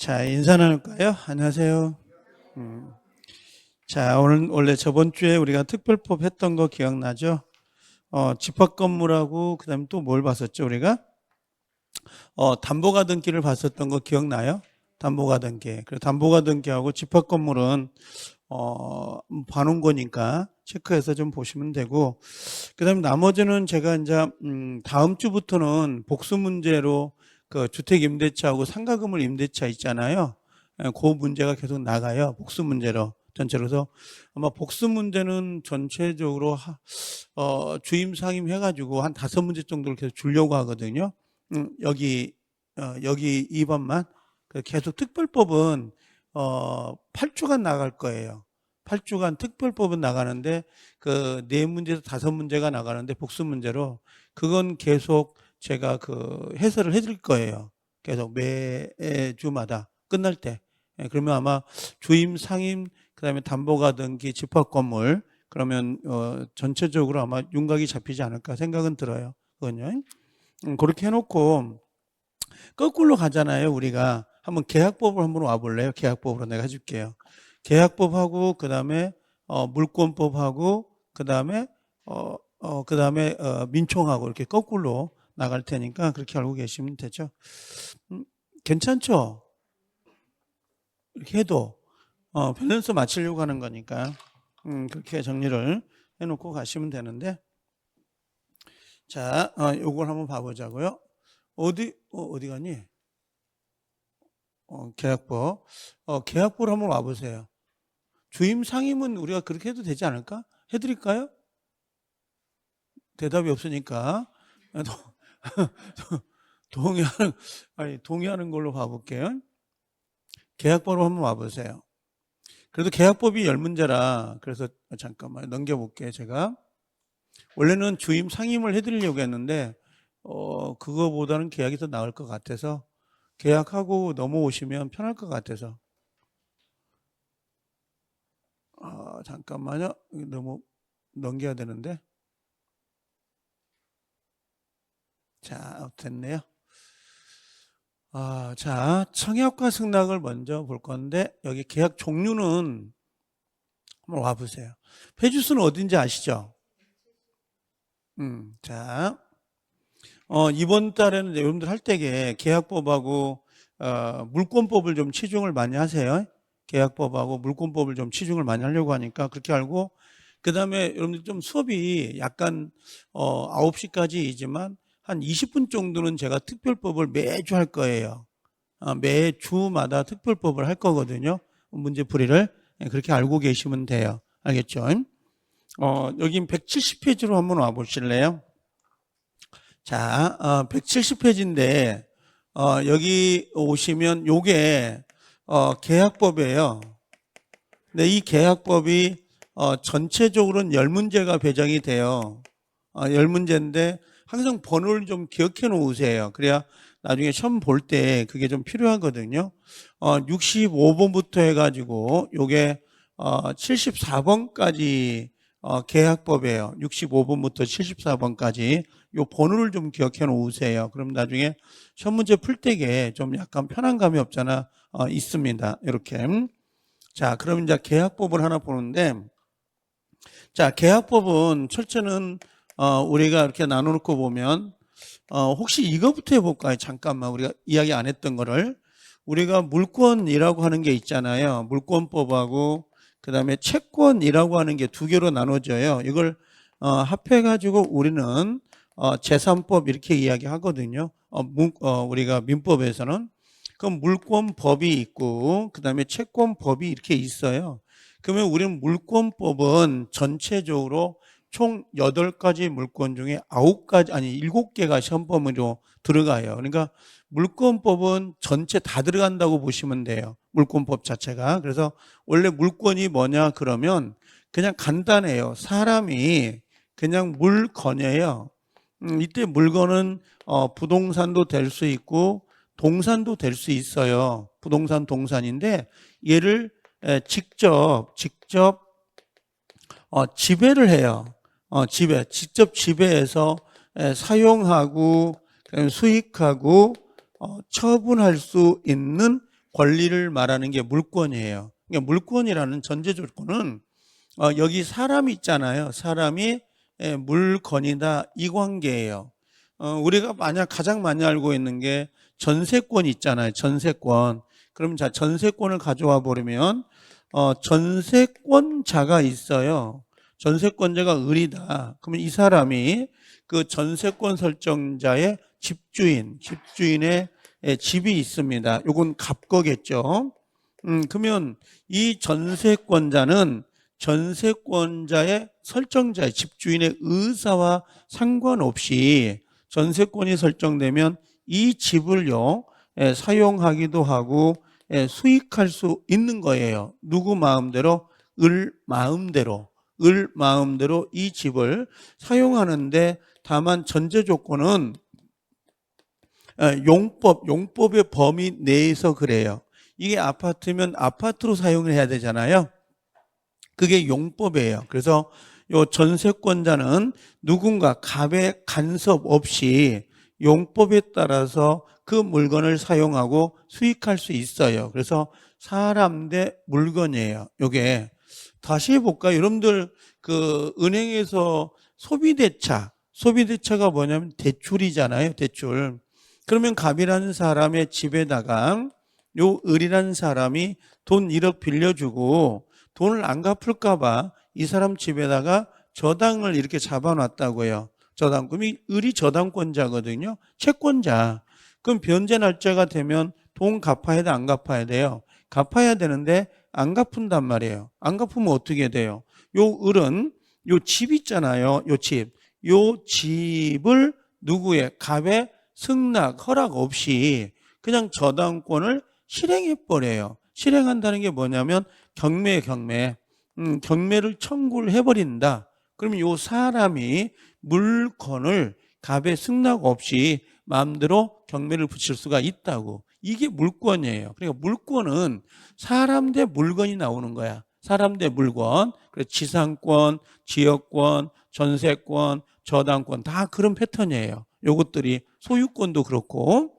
자, 인사 나눌까요? 안녕하세요. 자, 오늘 원래 저번 주에 우리가 특별법 했던 거 기억나죠? 집합 건물하고 그다음에 또 뭘 봤었죠, 우리가? 담보가등기를 봤었던 거 기억나요? 담보가등기. 그리고 담보가등기하고 집합 건물은 봐놓은 거니까 체크해서 좀 보시면 되고, 그다음에 나머지는 제가 이제 다음 주부터는 복수 문제로 그 주택 임대차하고 상가건물 임대차 있잖아요. 그 문제가 계속 나가요. 복수 문제로 전체로. 그래서 아마 복수 문제는 전체적으로 주임 상임 해가지고 한 5문제 정도를 계속 주려고 하거든요. 여기 2번만. 계속 특별법은 8주간 나갈 거예요. 8주간 특별법은 나가는데 그 4문제에서 5문제가 나가는데 복수 문제로 그건 계속 제가 그 해설을 해드릴 거예요. 계속 매주마다 끝날 때. 그러면 아마 주임, 상임, 그다음에 담보가등기, 집합건물 그러면 전체적으로 아마 윤곽이 잡히지 않을까 생각은 들어요. 그건요. 그렇게 해놓고 거꾸로 가잖아요. 우리가 한번 계약법을 한번 와볼래요? 계약법으로 내가 해줄게요. 계약법하고 그다음에 물권법하고 그다음에 민총하고 이렇게 거꾸로 나갈 테니까 그렇게 알고 계시면 되죠. 괜찮죠? 이렇게 해도 밸런스 맞추려고 하는 거니까 그렇게 정리를 해놓고 가시면 되는데, 자, 요걸 한번 봐보자고요. 어디 가니? 계약법. 계약법을 한번 와보세요. 주임 상임은 우리가 그렇게 해도 되지 않을까? 해드릴까요? 대답이 없으니까 동의하는 걸로 봐볼게요. 계약법으로 한번 와보세요. 그래도 계약법이 10문제라 그래서 잠깐만 넘겨볼게요. 제가 원래는 주임 상임을 해드리려고 했는데 그거보다는 계약이 더 나을 것 같아서 계약하고 넘어오시면 편할 것 같아서 잠깐만요. 너무 넘겨야 되는데. 자, 됐네요. 자, 청약과 승낙을 먼저 볼 건데 여기 계약 종류는 한번 와보세요. 폐주수는 어딘지 아시죠? 자, 이번 달에는 여러분들 할 때에 계약법하고 물권법을 좀 치중을 많이 하세요. 계약법하고 물권법을 좀 치중을 많이 하려고 하니까 그렇게 알고, 그 다음에 여러분들 좀 수업이 약간 9시까지이지만 한 20분 정도는 제가 특별법을 매주 할 거예요. 매주마다 특별법을 할 거거든요. 문제 풀이를. 그렇게 알고 계시면 돼요. 알겠죠? 여기 170페이지로 한번 와 보실래요? 자, 170페이지인데 여기 오시면 요게 계약법이에요. 근데 이 계약법이 전체적으로는 10문제가 배정이 돼요. 10문제인데 항상 번호를 좀 기억해 놓으세요. 그래야 나중에 시험 볼 때 그게 좀 필요하거든요. 65번부터 해가지고 요게 74번까지 계약법이에요. 65번부터 74번까지 요 번호를 좀 기억해 놓으세요. 그럼 나중에 시험 문제 풀 때에 좀 약간 편한 감이 없잖아. 있습니다. 이렇게. 자, 그럼 이제 계약법을 하나 보는데, 자, 계약법은 철저는 우리가 이렇게 나눠놓고 보면 혹시 이거부터 해볼까요? 잠깐만, 우리가 이야기 안 했던 거를. 우리가 물권이라고 하는 게 있잖아요. 물권법하고 그 다음에 채권이라고 하는 게 두 개로 나눠져요. 이걸 합해가지고 우리는 재산법 이렇게 이야기하거든요. 우리가 민법에서는. 그럼 물권법이 있고 그 다음에 채권법이 이렇게 있어요. 그러면 우리는 물권법은 전체적으로 총 8가지 물권 중에 7개가 시험 범위로 들어가요. 그러니까 물권법은 전체 다 들어간다고 보시면 돼요. 물권법 자체가. 그래서 원래 물권이 뭐냐 그러면 그냥 간단해요. 사람이 그냥 물건이에요. 이때 물건은 부동산도 될 수 있고 동산도 될 수 있어요. 부동산, 동산인데 얘를 직접 지배를 해요. 직접 지배해서 사용하고 수익하고 처분할 수 있는 권리를 말하는 게 물권이에요. 그러니까 물권이라는 전제 조건은 여기 사람이 있잖아요. 사람이 물건이다 이 관계예요. 우리가 만약 가장 많이 알고 있는 게 전세권 있잖아요. 전세권. 그럼 자 전세권을 가져와 버리면 전세권자가 있어요. 전세권자가 을이다. 그러면 이 사람이 그 전세권 설정자의 집주인의 집이 있습니다. 요건 갑거겠죠. 그러면 이 전세권자는 전세권자의 설정자의 집주인의 의사와 상관없이 전세권이 설정되면 이 집을요 사용하기도 하고 수익할 수 있는 거예요. 누구 마음대로? 을 마음대로 이 집을 사용하는데 다만 전제 조건은 용법의 범위 내에서 그래요. 이게 아파트면 아파트로 사용을 해야 되잖아요. 그게 용법이에요. 그래서 요 전세권자는 누군가 갑의 간섭 없이 용법에 따라서 그 물건을 사용하고 수익할 수 있어요. 그래서 사람 대 물건이에요. 요게 다시 해볼까요? 여러분들 그 은행에서 소비대차가 뭐냐면 대출이잖아요. 대출. 그러면 갑이라는 사람의 집에다가 요 을이라는 사람이 돈 1억 빌려주고 돈을 안 갚을까 봐 이 사람 집에다가 저당을 이렇게 잡아놨다고요. 저당. 그럼 이 을이 저당권자거든요. 채권자. 그럼 변제 날짜가 되면 돈 갚아야 돼, 안 갚아야 돼요? 갚아야 되는데 안 갚은단 말이에요. 안 갚으면 어떻게 돼요? 요 을은 요 집 있잖아요. 요 집을 누구의? 갑의 승낙, 허락 없이 그냥 저당권을 실행해버려요. 실행한다는 게 뭐냐면 경매를 청구를 해버린다. 그러면 요 사람이 물건을 갑의 승낙 없이 마음대로 경매를 붙일 수가 있다고. 이게 물권이에요. 그러니까 물권은 사람 대 물건이 나오는 거야. 사람 대 물건. 그래서 지상권, 지역권, 전세권, 저당권 다 그런 패턴이에요. 요것들이 소유권도 그렇고.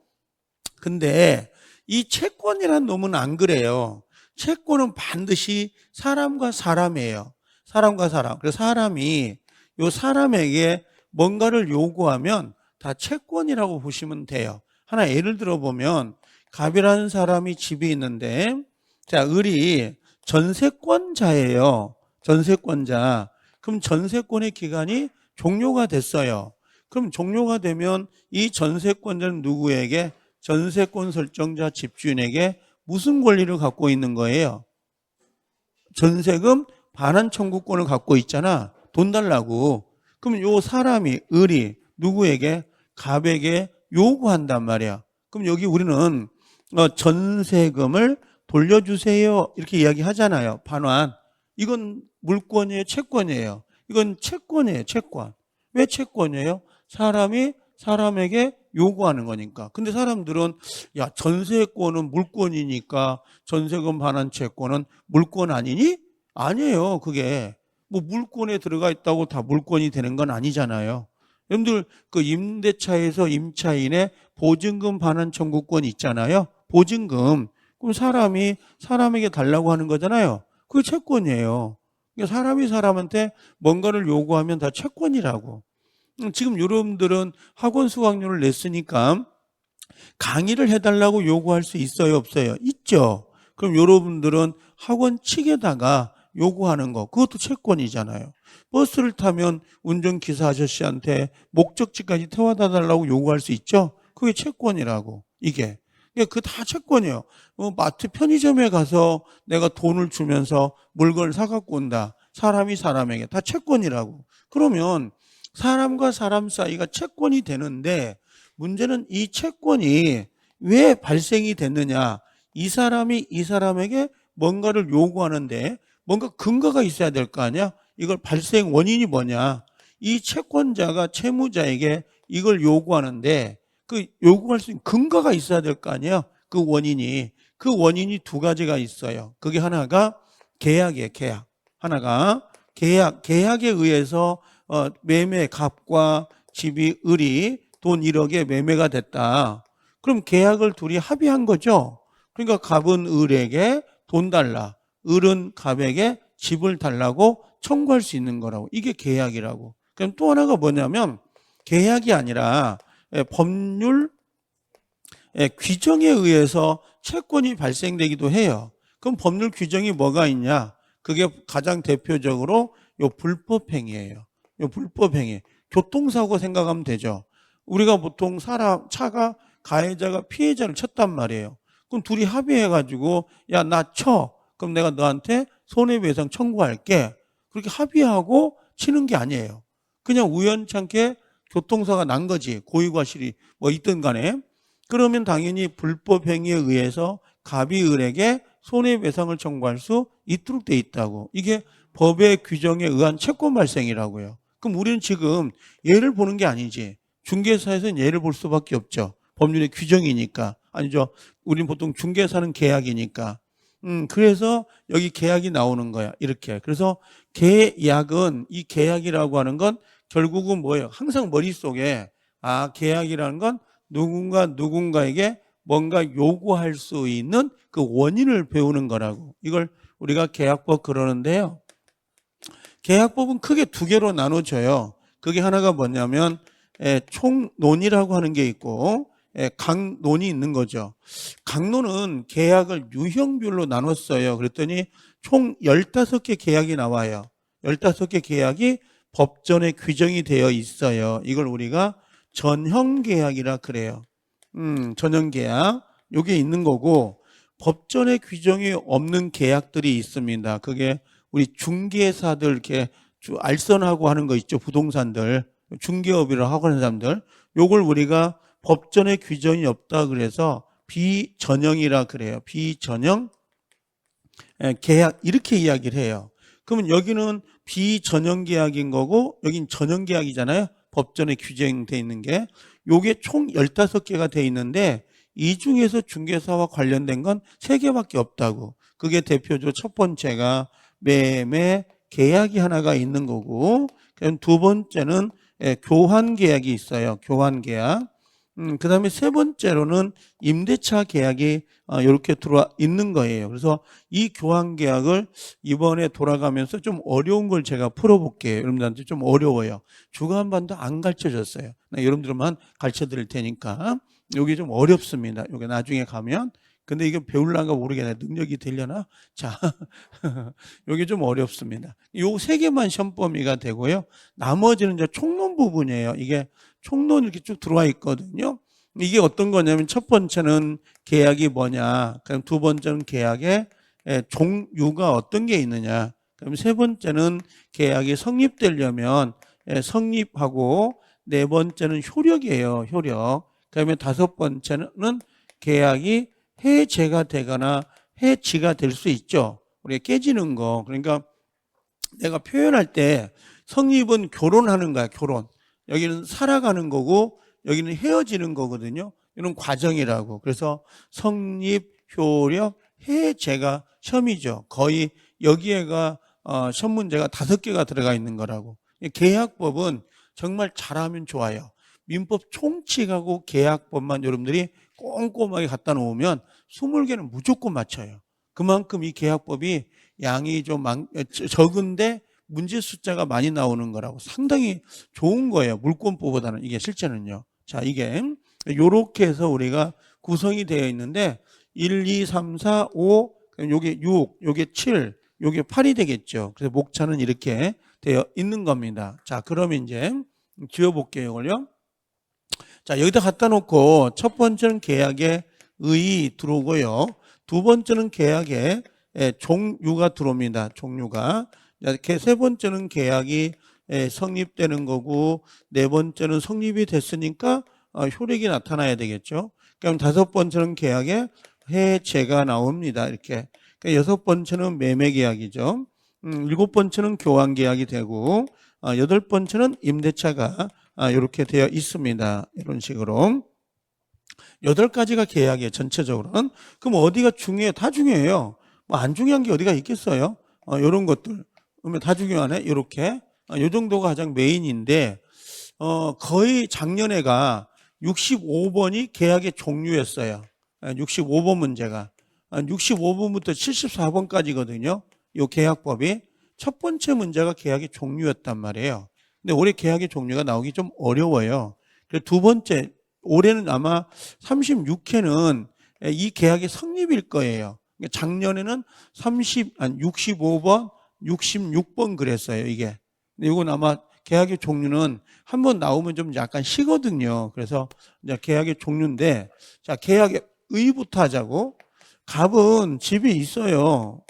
근데 이 채권이란 놈은 안 그래요. 채권은 반드시 사람과 사람이에요. 사람과 사람. 그래서 사람이 요 사람에게 뭔가를 요구하면 다 채권이라고 보시면 돼요. 하나 예를 들어 보면 갑이라는 사람이 집이 있는데 자, 을이 전세권자예요. 전세권자. 그럼 전세권의 기간이 종료가 됐어요. 그럼 종료가 되면 이 전세권자는 누구에게? 전세권 설정자 집주인에게 무슨 권리를 갖고 있는 거예요? 전세금 반환 청구권을 갖고 있잖아. 돈 달라고. 그럼 요 사람이 을이 누구에게? 갑에게 요구한단 말이야. 그럼 여기 우리는 전세금을 돌려주세요 이렇게 이야기하잖아요. 반환. 이건 물권이에요, 채권이에요? 이건 채권이에요. 채권. 왜 채권이에요? 사람이 사람에게 요구하는 거니까. 근데 사람들은 야 전세권은 물권이니까 전세금 반환 채권은 물권 아니니? 아니에요. 그게 뭐 물권에 들어가 있다고 다 물권이 되는 건 아니잖아요. 여러분들 그 임대차에서 임차인의 보증금 반환 청구권 있잖아요. 보증금. 그럼 사람이 사람에게 달라고 하는 거잖아요. 그게 채권이에요. 그러니까 사람이 사람한테 뭔가를 요구하면 다 채권이라고. 지금 여러분들은 학원 수강료를 냈으니까 강의를 해달라고 요구할 수 있어요, 없어요? 있죠. 그럼 여러분들은 학원 측에다가 요구하는 거, 그것도 채권이잖아요. 버스를 타면 운전기사 아저씨한테 목적지까지 태워다 달라고 요구할 수 있죠. 그게 채권이라고. 이게 그 다 채권이에요. 마트 편의점에 가서 내가 돈을 주면서 물건을 사갖고 온다. 사람이 사람에게 다 채권이라고. 그러면 사람과 사람 사이가 채권이 되는데 문제는 이 채권이 왜 발생이 됐느냐. 이 사람이 이 사람에게 뭔가를 요구하는데 뭔가 근거가 있어야 될 거 아니야. 이걸 발생 원인이 뭐냐. 이 채권자가 채무자에게 이걸 요구하는데 그 요구할 수 있는 근거가 있어야 될 거 아니에요. 그 원인이 두 가지가 있어요. 그게 하나가 계약이에요. 계약. 하나가 계약에 의해서 매매 갑과 집이 을이 돈 1억에 매매가 됐다. 그럼 계약을 둘이 합의한 거죠. 그러니까 갑은 을에게 돈 달라, 을은 갑에게 집을 달라고 청구할 수 있는 거라고. 이게 계약이라고. 그럼 또 하나가 뭐냐면 계약이 아니라 법률 규정에 의해서 채권이 발생되기도 해요. 그럼 법률 규정이 뭐가 있냐? 그게 가장 대표적으로 요 불법행위예요. 요 불법행위. 교통사고 생각하면 되죠. 우리가 보통 차가 가해자가 피해자를 쳤단 말이에요. 그럼 둘이 합의해가지고 야, 나 쳐. 그럼 내가 너한테 손해배상 청구할게. 그렇게 합의하고 치는 게 아니에요. 그냥 우연찮게 교통사고가 난 거지. 고의과실이 뭐 있든 간에. 그러면 당연히 불법행위에 의해서 갑이 을에게 손해배상을 청구할 수 있도록 돼 있다고. 이게 법의 규정에 의한 채권 발생이라고요. 그럼 우리는 지금 예를 보는 게 아니지. 중개사에서는 예를 볼 수밖에 없죠. 법률의 규정이니까. 아니죠. 우리는 보통 중개사는 계약이니까. 그래서 여기 계약이 나오는 거야. 이렇게. 그래서 계약은, 이 계약이라고 하는 건 결국은 뭐예요? 항상 머릿속에 계약이라는 건 누군가에게 뭔가 요구할 수 있는 그 원인을 배우는 거라고. 이걸 우리가 계약법 그러는데요. 계약법은 크게 두 개로 나눠져요. 그게 하나가 뭐냐면 총론이라고 하는 게 있고 강론이 있는 거죠. 강론은 계약을 유형별로 나눴어요. 그랬더니 총 15개 계약이 나와요. 15개 계약이 법전에 규정이 되어 있어요. 이걸 우리가 전형계약이라 그래요. 전형계약. 요게 있는 거고, 법전에 규정이 없는 계약들이 있습니다. 그게 우리 중개사들 이렇게 알선하고 하는 거 있죠. 부동산들. 중개업이라고 하고 하는 사람들. 요걸 우리가 법전에 규정이 없다 그래서 비전형이라 그래요. 비전형 계약. 이렇게 이야기를 해요. 그러면 여기는 비전형 계약인 거고, 여긴 전형 계약이잖아요. 법전에 규정되어 있는 게. 요게 총 15개가 돼 있는데 이 중에서 중개사와 관련된 건 3개밖에 없다고. 그게 대표적으로 첫 번째가 매매 계약이 하나가 있는 거고, 그럼 두 번째는 교환 계약이 있어요. 교환 계약. 그 다음에 세 번째로는 임대차 계약이 이렇게 들어와 있는 거예요. 그래서 이 교환 계약을 이번에 돌아가면서 좀 어려운 걸 제가 풀어볼게요. 여러분들한테 좀 어려워요. 주간반도 안 가르쳐줬어요. 여러분들만 가르쳐 드릴 테니까. 이게 좀 어렵습니다. 이게 나중에 가면. 근데 이게 배울란가 모르겠네. 능력이 되려나? 자, 이게 좀 어렵습니다. 요 3개만 시험 범위가 되고요. 나머지는 이제 총론 부분이에요. 이게 총론 이렇게 쭉 들어와 있거든요. 이게 어떤 거냐면 첫 번째는 계약이 뭐냐. 그럼 두 번째는 계약의 종류가 어떤 게 있느냐. 그럼 세 번째는 계약이 성립되려면 성립하고, 네 번째는 효력이에요. 효력. 그다음에 다섯 번째는 계약이 해제가 되거나 해지가 될 수 있죠. 우리가 깨지는 거. 그러니까 내가 표현할 때 성립은 결혼하는 거야. 결혼. 여기는 살아가는 거고 여기는 헤어지는 거거든요. 이런 과정이라고. 그래서 성립, 효력, 해제가 시험이죠. 거의 여기에가 시험 문제가 5개가 들어가 있는 거라고. 계약법은 정말 잘하면 좋아요. 민법 총칙하고 계약법만 여러분들이 꼼꼼하게 갖다 놓으면 20개는 무조건 맞춰요. 그만큼 이 계약법이 양이 좀 적은데 문제 숫자가 많이 나오는 거라고. 상당히 좋은 거예요. 물권법보다는. 이게 실제는요. 자, 이게 요렇게 해서 우리가 구성이 되어 있는데 1, 2, 3, 4, 5, 요게 6, 요게 7, 요게 8이 되겠죠. 그래서 목차는 이렇게 되어 있는 겁니다. 자, 그러면 이제 지워볼게요. 이걸요. 자, 여기다 갖다 놓고 첫 번째는 계약에 의 들어오고요. 두 번째는 계약에 종류가 들어옵니다. 종류가. 세 번째는 계약이 성립되는 거고, 네 번째는 성립이 됐으니까 효력이 나타나야 되겠죠. 그럼 다섯 번째는 계약에 해제가 나옵니다. 이렇게. 그러니까 여섯 번째는 매매 계약이죠. 일곱 번째는 교환 계약이 되고, 여덟 번째는 임대차가 이렇게 되어 있습니다. 이런 식으로. 8가지가 계약이에요. 전체적으로는. 그럼 어디가 중요해요? 다 중요해요. 뭐 안 중요한 게 어디가 있겠어요? 이런 것들. 그러면 다 중요하네. 이렇게. 이 정도가 가장 메인인데, 거의 작년에가 65번이 계약의 종류였어요. 65번 문제가. 65번부터 74번까지거든요. 요 계약법이. 첫 번째 문제가 계약의 종류였단 말이에요. 근데 올해 계약의 종류가 나오기 좀 어려워요. 그래서 두 번째, 올해는 아마 36회는 이 계약의 성립일 거예요. 작년에는 65번, 66번 그랬어요, 이게. 근데 이건 아마 계약의 종류는 한 번 나오면 좀 약간 쉬거든요. 그래서 이제 계약의 종류인데, 자, 계약의 의부터 하자고. 갑은 집이 있어요.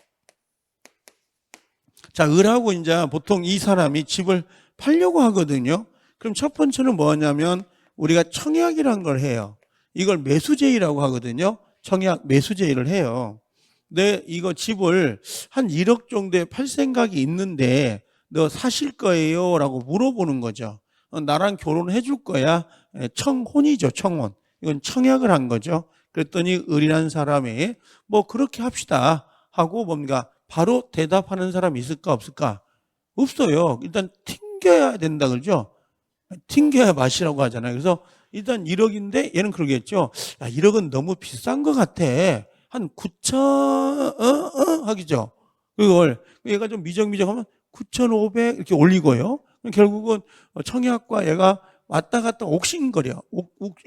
자, 을하고 이제 보통 이 사람이 집을 팔려고 하거든요. 그럼 첫 번째는 뭐냐면 우리가 청약이라는 걸 해요. 이걸 매수제의라고 하거든요. 청약 매수제의를 해요. 내 이거 집을 한 1억 정도에 팔 생각이 있는데 너 사실 거예요? 라고 물어보는 거죠. 나랑 결혼해 줄 거야? 청혼이죠, 청혼. 이건 청약을 한 거죠. 그랬더니 을이라는 사람이 뭐 그렇게 합시다 하고 뭔가 바로 대답하는 사람이 있을까 없을까? 없어요. 일단 튕겨야 된다 그러죠. 튕겨야 맛이라고 하잖아요. 그래서 일단 1억인데 얘는 그러겠죠. 야, 1억은 너무 비싼 것 같아. 한 9천 하기죠. 그걸 얘가 좀 미적미적하면 9,500 이렇게 올리고요. 결국은 청약과 얘가 왔다 갔다 옥신거려.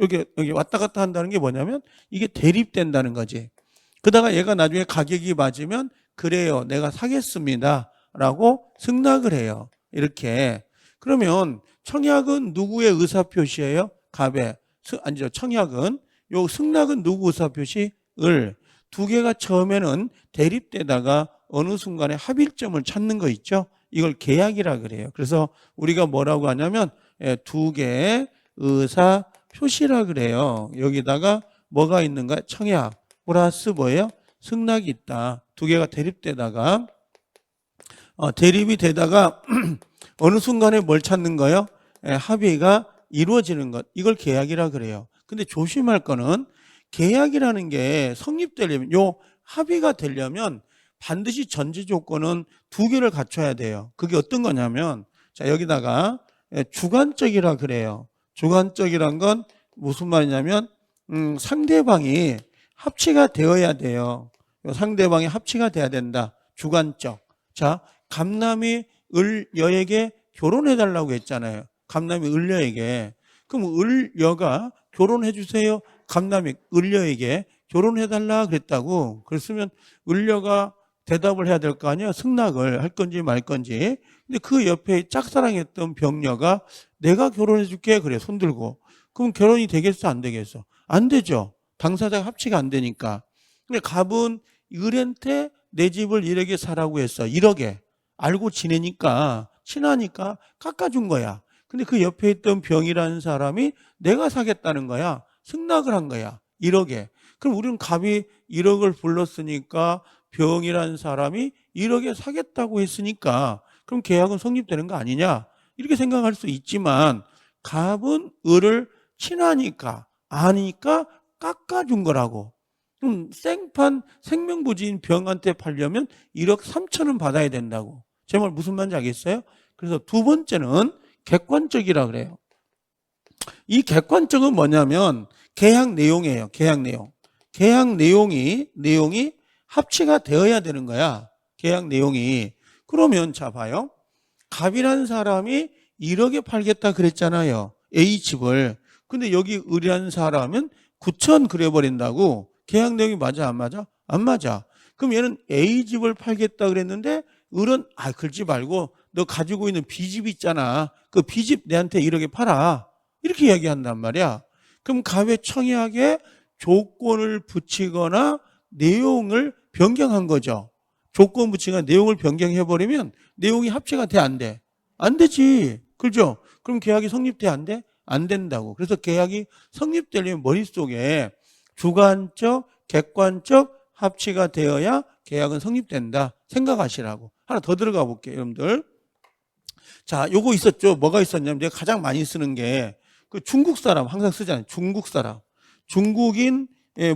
여기 왔다 갔다 한다는 게 뭐냐면 이게 대립된다는 거지. 그러다가 얘가 나중에 가격이 맞으면 그래요, 내가 사겠습니다 라고 승낙을 해요. 이렇게. 그러면 청약은 누구의 의사표시예요? 갑의. 아니죠. 청약은. 요 승낙은 누구 의사표시? 을. 두 개가 처음에는 대립되다가 어느 순간에 합일점을 찾는 거 있죠? 이걸 계약이라 그래요. 그래서 우리가 뭐라고 하냐면 두 개의 의사표시라 그래요. 여기다가 뭐가 있는가? 청약 플러스 뭐예요? 승낙이 있다. 두 개가 대립되다가 대립이 되다가 어느 순간에 뭘 찾는 거예요? 합의가 이루어지는 것. 이걸 계약이라 그래요. 근데 조심할 거는 계약이라는 게 성립되려면 요 합의가 되려면 반드시 전제 조건은 두 개를 갖춰야 돼요. 그게 어떤 거냐면 자, 여기다가 주관적이라 그래요. 주관적이란 건 무슨 말이냐면 상대방이 합치가 되어야 돼요. 상대방이 합치가 돼야 된다. 주관적. 자, 갑남이 을여에게 결혼해달라고 했잖아요. 갑남이 을여에게. 그럼 을여가 결혼해주세요. 갑남이 을여에게 결혼해달라 그랬다고. 그랬으면 을여가 대답을 해야 될 거 아니에요. 승낙을 할 건지 말 건지. 근데 그 옆에 짝사랑했던 병녀가 내가 결혼해줄게. 그래, 손들고. 그럼 결혼이 되겠어? 안 되겠어? 안 되죠. 당사자가 합치가 안 되니까. 근데 갑은 을한테 내 집을 1억에 사라고 했어. 1억에. 알고 지내니까, 친하니까 깎아준 거야. 근데 그 옆에 있던 병이라는 사람이 내가 사겠다는 거야. 승낙을 한 거야. 1억에. 그럼 우리는 갑이 1억을 불렀으니까 병이라는 사람이 1억에 사겠다고 했으니까 그럼 계약은 성립되는 거 아니냐? 이렇게 생각할 수 있지만 갑은 을을 친하니까 아니까 깎아준 거라고. 그럼 생판 생명부지인 병한테 팔려면 1억 3천은 받아야 된다고. 제 말 무슨 말인지 알겠어요? 그래서 두 번째는 객관적이라 그래요. 이 객관적은 뭐냐면 계약 내용이에요. 계약 내용. 계약 내용이 합치가 되어야 되는 거야. 계약 내용이. 그러면 자 봐요. 갑이라는 사람이 1억에 팔겠다 그랬잖아요. A 집을. 근데 여기 을이라는 사람은 9천 그래버린다고. 계약 내용이 맞아 안 맞아? 안 맞아. 그럼 얘는 A 집을 팔겠다 그랬는데 을은 그러지 말고 너 가지고 있는 B집 있잖아. 그 B집 내한테 1억에 팔아. 이렇게 이야기한단 말이야. 그럼 갑의 청약에 조건을 붙이거나 내용을 변경한 거죠. 조건 붙이거나 내용을 변경해버리면 내용이 합치가 돼, 안 돼? 안 되지. 그죠? 그럼 계약이 성립돼, 안 돼? 안 된다고. 그래서 계약이 성립되려면 머릿속에 주관적, 객관적 합치가 되어야 계약은 성립된다. 생각하시라고. 하나 더 들어가 볼게요, 여러분들. 자, 요거 있었죠. 뭐가 있었냐면 내가 가장 많이 쓰는 게 그 중국 사람 항상 쓰잖아요. 중국 사람. 중국인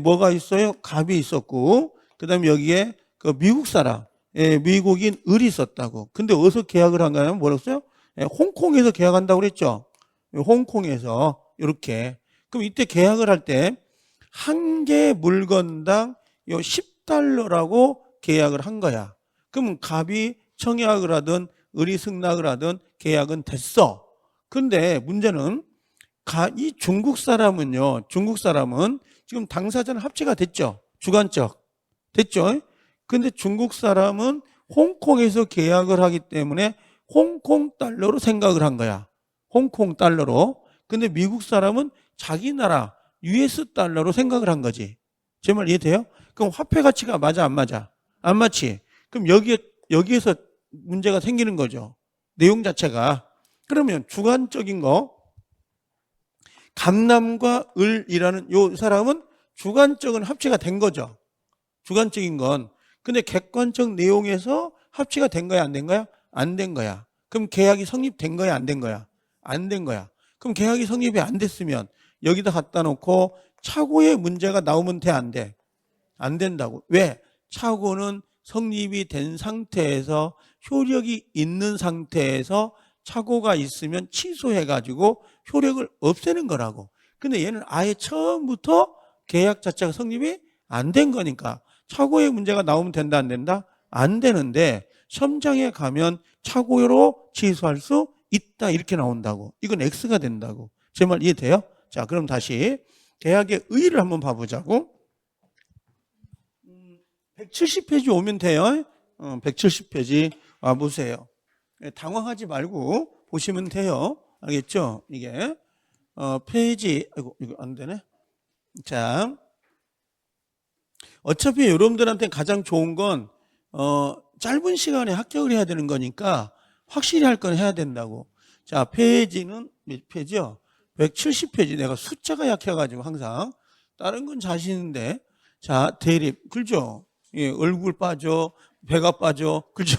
뭐가 있어요? 갑이 있었고 그다음에 여기에 그 미국 사람, 미국인 을이 있었다고. 근데 어디서 계약을 한가요? 뭐라고 써요? 홍콩에서 계약한다고 그랬죠. 홍콩에서 이렇게. 그럼 이때 계약을 할 때 한 개 물건당 요 10달러라고 계약을 한 거야. 그럼 갑이 청약을 하든 을이 승낙을 하든 계약은 됐어. 근데 문제는 이 중국 사람은요. 중국 사람은 지금 당사자는 합치가 됐죠. 주관적. 됐죠. 근데 중국 사람은 홍콩에서 계약을 하기 때문에 홍콩 달러로 생각을 한 거야. 홍콩 달러로. 근데 미국 사람은 자기 나라 US 달러로 생각을 한 거지. 제 말 이해돼요? 그럼 화폐 가치가 맞아 안 맞아? 안 맞지. 그럼 여기에서 문제가 생기는 거죠. 내용 자체가. 그러면 주관적인 거 감남과 을이라는 요 사람은 주관적인 합치가 된 거죠. 주관적인 건. 근데 객관적 내용에서 합치가 된 거야 안 된 거야? 안 된 거야. 그럼 계약이 성립된 거야 안 된 거야? 안 된 거야. 그럼 계약이 성립이 안 됐으면 여기다 갖다 놓고 착오의 문제가 나오면 돼 안 돼? 안 된다고. 왜? 착오는 성립이 된 상태에서 효력이 있는 상태에서 착오가 있으면 취소해가지고 효력을 없애는 거라고. 근데 얘는 아예 처음부터 계약 자체가 성립이 안 된 거니까 착오의 문제가 나오면 된다 안 된다? 안 되는데 시험장에 가면 착오로 취소할 수 있다 이렇게 나온다고. 이건 X가 된다고. 제 말 이해돼요? 자, 그럼 다시 계약의 의의를 한번 봐보자고. 170페이지 오면 돼요. 170페이지 와보세요. 당황하지 말고 보시면 돼요. 알겠죠? 이게 페이지 아이고 이거 안 되네. 자, 어차피 여러분들한테 가장 좋은 건 짧은 시간에 합격을 해야 되는 거니까 확실히 할 건 해야 된다고. 자, 페이지는 몇 페이지요? 170페이지. 내가 숫자가 약해가지고 항상 다른 건 자신인데. 자, 대립 그렇죠? 예, 얼굴 빠져, 배가 빠져, 그렇죠?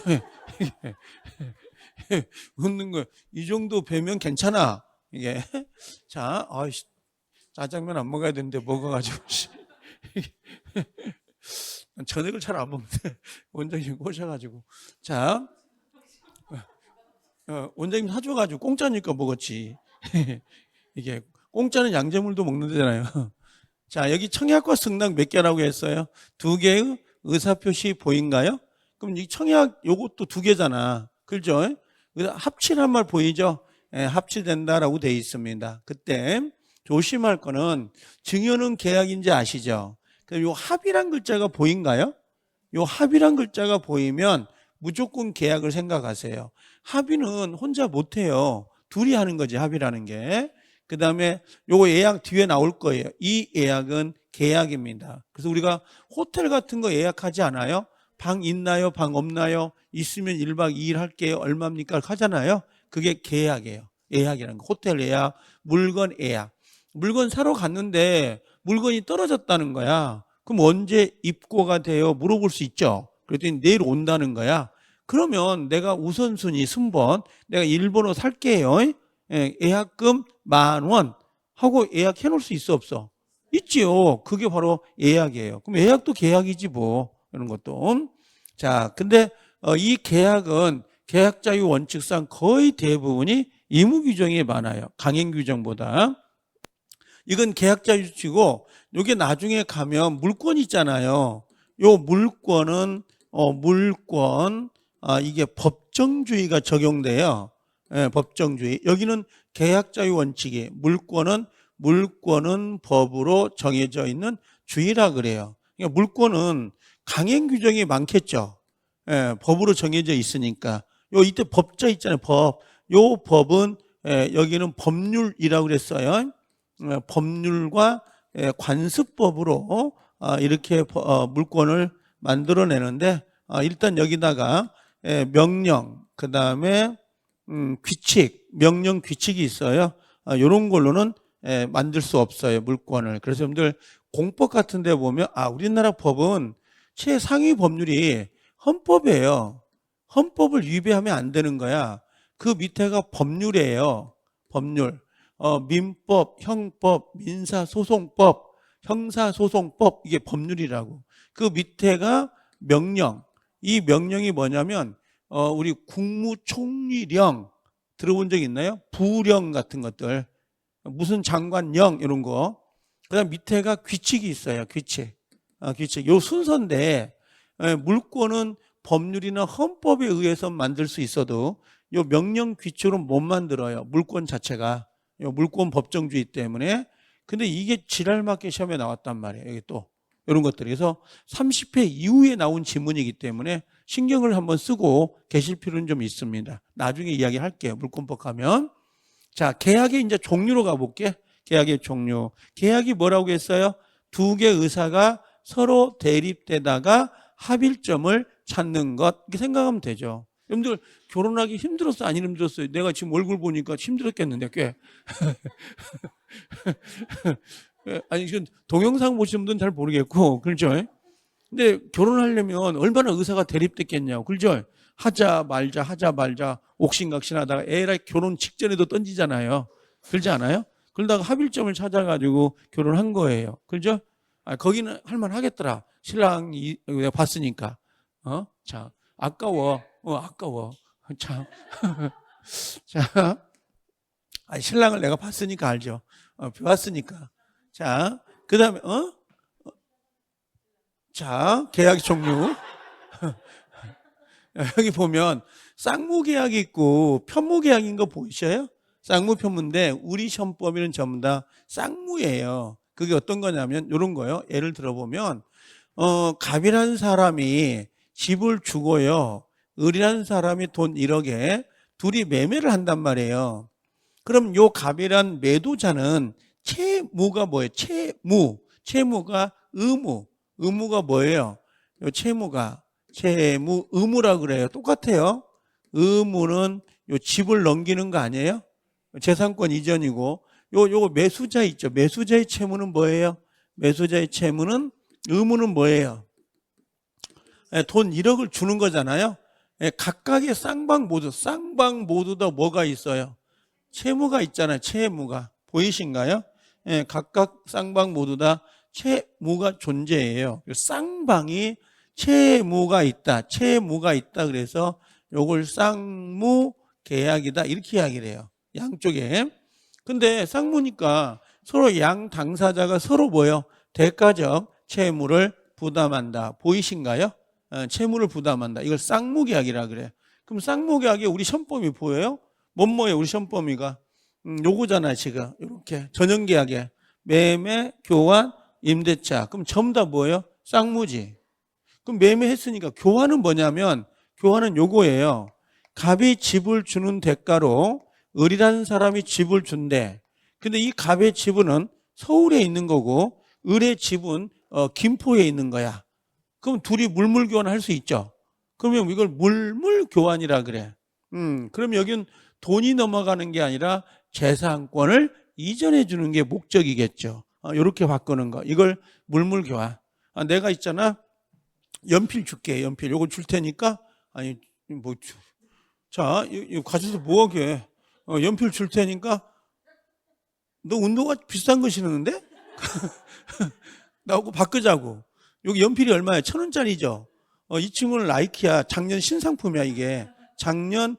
웃는 거 이 정도 배면 괜찮아. 이게 자, 아이씨, 짜장면 안 먹어야 되는데 먹어가지고 저녁을 잘 안 먹는데 원장님 꼬셔가지고 자, 원장님 사줘가지고 공짜니까 먹었지. 이게 공짜는 양재물도 먹는 데잖아요. 자, 여기 청약과 승낙 몇 개라고 했어요? 2개의 의사표시 보인가요? 그럼 이 청약 요것도 2개잖아. 그렇죠? 합치란 말 보이죠? 예, 합치된다라고 되어 있습니다. 그때 조심할 거는 증여는 계약인지 아시죠? 그럼 요 합이란 글자가 보인가요? 요 합이란 글자가 보이면 무조건 계약을 생각하세요. 합의는 혼자 못해요. 둘이 하는 거지, 합의라는 게. 그 다음에 요거 예약 뒤에 나올 거예요. 이 예약은 계약입니다. 그래서 우리가 호텔 같은 거 예약하지 않아요? 방 있나요? 방 없나요? 있으면 1박 2일 할게요. 얼마입니까? 하잖아요. 그게 계약이에요. 예약이라는 거. 호텔 예약, 물건 예약. 물건 사러 갔는데 물건이 떨어졌다는 거야. 그럼 언제 입고가 돼요? 물어볼 수 있죠. 그랬더니 내일 온다는 거야. 그러면 내가 우선순위 순번 내가 1번호 살게요. 예약금 10,000원 하고 예약해 놓을 수 있어 없어? 있지요. 그게 바로 예약이에요. 그럼 예약도 계약이지 뭐. 이런 것도. 자, 근데 이 계약은 계약 자유 원칙상 거의 대부분이 의무 규정이 많아요. 강행 규정보다. 이건 계약 자유치고 이게 나중에 가면 물권 있잖아요. 요 물권은 이게 법정주의가 적용돼요. 예, 법정주의. 여기는 계약 자유 원칙이 물권은 법으로 정해져 있는 주의라 그래요. 그러니까 물권은 강행 규정이 많겠죠. 예, 법으로 정해져 있으니까. 이때 법자 있잖아요. 법. 요 법은 여기는 법률이라고 그랬어요. 법률과 관습법으로 이렇게 물권을 만들어내는데 일단 여기다가 명령, 그 다음에 규칙, 명령 규칙이 있어요. 이런 걸로는 만들 수 없어요, 물권을. 그래서 여러분들 공법 같은 데 보면 우리나라 법은 최상위 법률이 헌법이에요. 헌법을 위배하면 안 되는 거야. 그 밑에가 법률이에요. 법률. 민법, 형법, 민사소송법, 형사소송법, 이게 법률이라고. 그 밑에가 명령. 이 명령이 뭐냐면 우리 국무총리령 들어본 적 있나요? 부령 같은 것들. 무슨 장관령 이런 거. 그다음 밑에가 규칙이 있어요. 규칙. 규칙. 요 순서인데 물권은 법률이나 헌법에 의해서 만들 수 있어도 요 명령 규칙으로 못 만들어요. 물권 자체가. 요 물권 법정주의 때문에. 근데 이게 지랄맞게 시험에 나왔단 말이에요. 여기 또 이런 것들이. 그래서 30회 이후에 나온 지문이기 때문에 신경을 한번 쓰고 계실 필요는 좀 있습니다. 나중에 이야기할게요. 물권법 하면. 자, 계약의 이제 종류로 가볼게. 계약의 종류. 계약이 뭐라고 했어요? 두 개 의사가 서로 대립되다가 합일점을 찾는 것. 이렇게 생각하면 되죠. 여러분들 결혼하기 힘들었어? 안 힘들었어요? 내가 지금 얼굴 보니까 힘들었겠는데 꽤. 아니, 이건 동영상 보시는 분들은 잘 모르겠고, 그렇죠? 근데 결혼하려면 얼마나 의사가 대립됐겠냐고, 그렇죠? 하자 말자, 옥신각신 하다가 에라이 결혼 직전에도 던지잖아요. 그렇지 않아요? 그러다가 합일점을 찾아가지고 결혼한 거예요. 그렇죠? 거기는 할만하겠더라. 신랑이 내가 봤으니까. 자, 아까워. 아까워. 참. 자, 신랑을 내가 봤으니까 알죠. 봤으니까. 자, 그 다음에, 자, 계약 종류. 여기 보면 쌍무계약이 있고 편무계약인 거 보이셔요? 쌍무 편무인데 우리 시험법에는 전부 다 쌍무예요. 그게 어떤 거냐면 이런 거요. 예를 들어보면 갑이라는 사람이 집을 주고요. 을이라는 사람이 돈 1억에 둘이 매매를 한단 말이에요. 그럼 요 갑이란 매도자는 채무가 뭐예요? 채무가 의무가 뭐예요? 요 채무 의무라 그래요. 똑같아요. 의무는 요 집을 넘기는 거 아니에요? 재산권 이전이고 요거 매수자 있죠. 매수자의 채무는 뭐예요? 매수자의 채무는 의무는 뭐예요? 돈 1억을 주는 거잖아요. 각각의 쌍방 모두 다 뭐가 있어요? 채무가 있잖아요. 채무가. 보이신가요? 각각 쌍방 모두 다 채무가 존재해요. 쌍방이 채무가 있다. 그래서 요걸 쌍무 계약이다. 이렇게 이야기를 해요. 양쪽에. 근데 쌍무니까 서로 양 당사자가 서로 뭐예요? 대가적 채무를 부담한다. 보이신가요? 채무를 부담한다. 이걸 쌍무 계약이라 그래요. 그럼 쌍무 계약에 우리 시험범위 보여요? 뭐예요? 우리 시험범위가 요거잖아요. 지금 이렇게 전형 계약에 매매, 교환, 임대차. 그럼 전부 다 뭐예요? 쌍무지. 그럼 매매했으니까 교환은 뭐냐면 교환은 요거예요. 갑이 집을 주는 대가로 을이라는 사람이 집을 준대. 근데 이 갑의 집은 서울에 있는 거고 을의 집은 김포에 있는 거야. 그럼 둘이 물물 교환할 수 있죠. 그러면 이걸 물물 교환이라 그래. 그럼 여기는 돈이 넘어가는 게 아니라 재산권을 이전해 주는 게 목적이겠죠. 이렇게 바꾸는 거. 이걸 물물 교환. 내가 있잖아. 연필 줄게. 연필. 요거 줄 테니까 아니 뭐 자, 이거 가져서 뭐 하게? 연필 줄 테니까 너 운동화 비싼 거 신었는데? 나하고 바꾸자고. 여기 연필이 얼마야? 1,000원짜리죠. 이 친구는 나이키야. 작년 신상품이야, 이게. 작년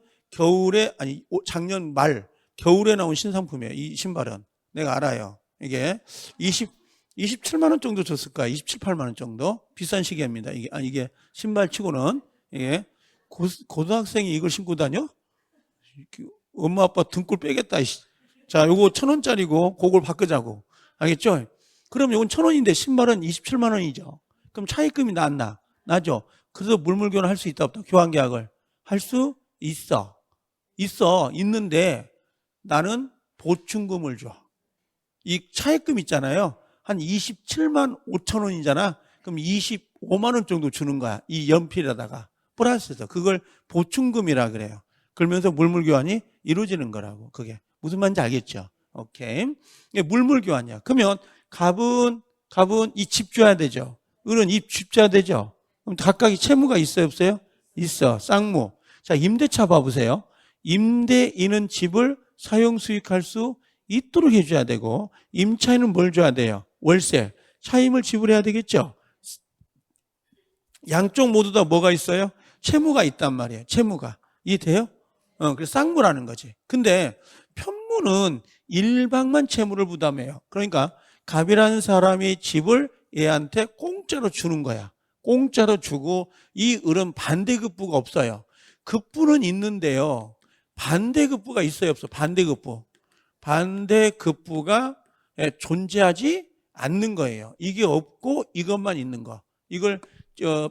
말 겨울에 나온 신상품이에요. 이 신발은. 내가 알아요. 이게 27만 원 정도 줬을 거야. 27, 8만 원 정도. 비싼 시계입니다. 이게 신발 치고는 이게 고등학생이 이걸 신고 다녀? 엄마 아빠 등골 빼겠다. 자, 요거 1,000원짜리고 그걸 바꾸자고. 알겠죠? 그럼 요건 1,000원인데 신발은 27만 원이죠. 그럼 차입금이 나죠. 그래서 물물교환을 할 수 있다 없다. 교환 계약을 할 수 있는데 나는 보충금을 줘. 이 차입금 있잖아요. 한 27만 5천 원이잖아. 그럼 25만 원 정도 주는 거야. 이 연필에다가 플러스해서 그걸 보충금이라 그래요. 그러면서 물물교환이 이루어지는 거라고. 그게 무슨 말인지 알겠죠? 오케이. 이게 물물교환이야. 그러면 갑은 이 집 줘야 되죠. 을은 이 집 줘야 되죠. 그럼 각각이 채무가 있어요, 없어요? 있어. 쌍무. 자, 임대차 봐보세요. 임대인은 집을 사용 수익할 수 있도록 해줘야 되고 임차인은 뭘 줘야 돼요? 월세. 차임을 지불해야 되겠죠. 양쪽 모두 다 뭐가 있어요? 채무가 있단 말이에요. 채무가. 이해돼요? 그래서 쌍무라는 거지. 근데 편무는 일방만 채무를 부담해요. 그러니까 갑이라는 사람이 집을 얘한테 공짜로 주는 거야. 공짜로 주고 이 을은 반대급부가 없어요. 급부는 있는데요. 반대급부가 있어요, 없어? 반대급부. 반대급부가 존재하지 않는 거예요. 이게 없고 이것만 있는 거. 이걸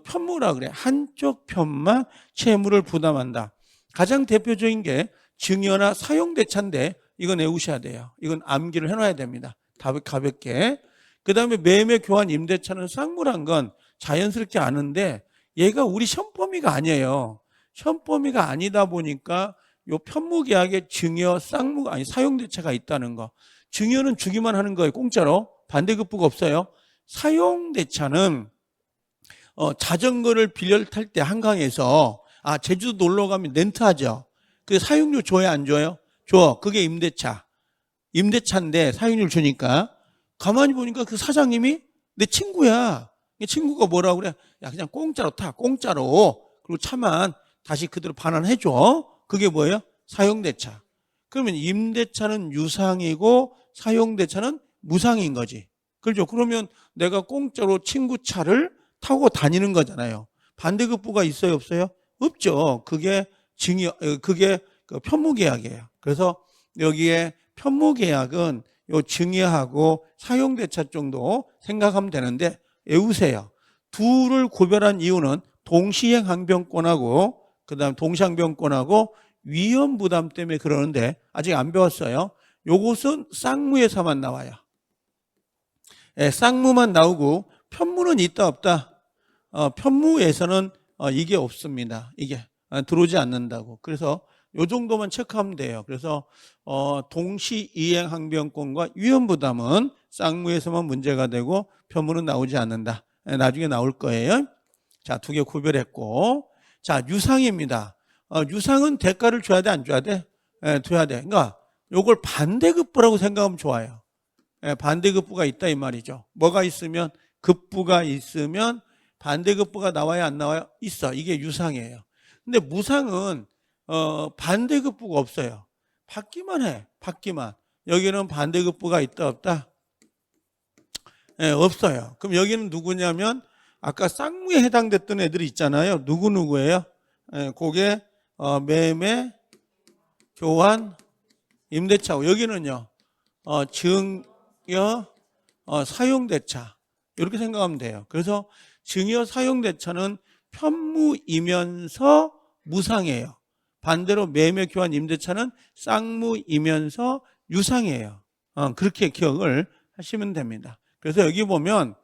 편무라 그래. 한쪽 편만 채무를 부담한다. 가장 대표적인 게 증여나 사용대차인데 이건 외우셔야 돼요. 이건 암기를 해놔야 됩니다. 가볍게. 그 다음에 매매 교환 임대차는 쌍무란 건 자연스럽게 아는데 얘가 우리 시험 범위가 아니에요. 시험 범위가 아니다 보니까 요 편무계약에 증여, 쌍무, 아니 사용대차가 있다는 거. 증여는 주기만 하는 거예요. 공짜로. 반대급부가 없어요. 사용대차는 자전거를 빌려 탈 때 한강에서 제주도 놀러 가면 렌트하죠. 그 사용료 줘야 안 줘요? 줘. 그게 임대차. 임대차인데 사용료를 주니까 가만히 보니까 그 사장님이 내 친구야. 친구가 뭐라고 그래? 야, 그냥 공짜로 타. 공짜로. 그리고 차만 다시 그대로 반환해줘. 그게 뭐예요? 사용대차. 그러면 임대차는 유상이고 사용대차는 무상인 거지. 그렇죠? 그러면 내가 공짜로 친구 차를 타고 다니는 거잖아요. 반대급부가 있어요, 없어요? 없죠. 그게 그게 그 편무계약이에요. 그래서 여기에 편무계약은 요 증여하고 사용대차 정도 생각하면 되는데 외우세요. 둘을 구별한 이유는 동시행 항변권하고 그다음 동시항변권하고 위험 부담 때문에 그러는데 아직 안 배웠어요. 요것은 쌍무에서만 나와요. 쌍무만 나오고 편무는 있다 없다. 편무에서는 이게 없습니다. 이게 들어오지 않는다고. 그래서 요 정도만 체크하면 돼요. 그래서 동시 이행 항변권과 위험 부담은 쌍무에서만 문제가 되고 편무는 나오지 않는다. 나중에 나올 거예요. 자, 두 개 구별했고, 자, 유상입니다. 유상은 대가를 줘야 돼, 안 줘야 돼? 줘야 돼. 그러니까 요걸 반대급부라고 생각하면 좋아요. 반대급부가 있다 이 말이죠. 뭐가 있으면 급부가 있으면 반대급부가 나와야 안 나와요? 있어. 이게 유상이에요. 근데 무상은 반대급부가 없어요. 받기만 해. 받기만. 여기는 반대급부가 있다 없다? 없어요. 그럼 여기는 누구냐면 아까 쌍무에 해당됐던 애들이 있잖아요. 누구예요? 그게 매매, 교환, 임대차고 여기는요. 증여, 사용대차 이렇게 생각하면 돼요. 그래서 증여, 사용대차는 편무이면서 무상이에요. 반대로 매매, 교환, 임대차는 쌍무이면서 유상이에요. 그렇게 기억을 하시면 됩니다. 그래서 여기 보면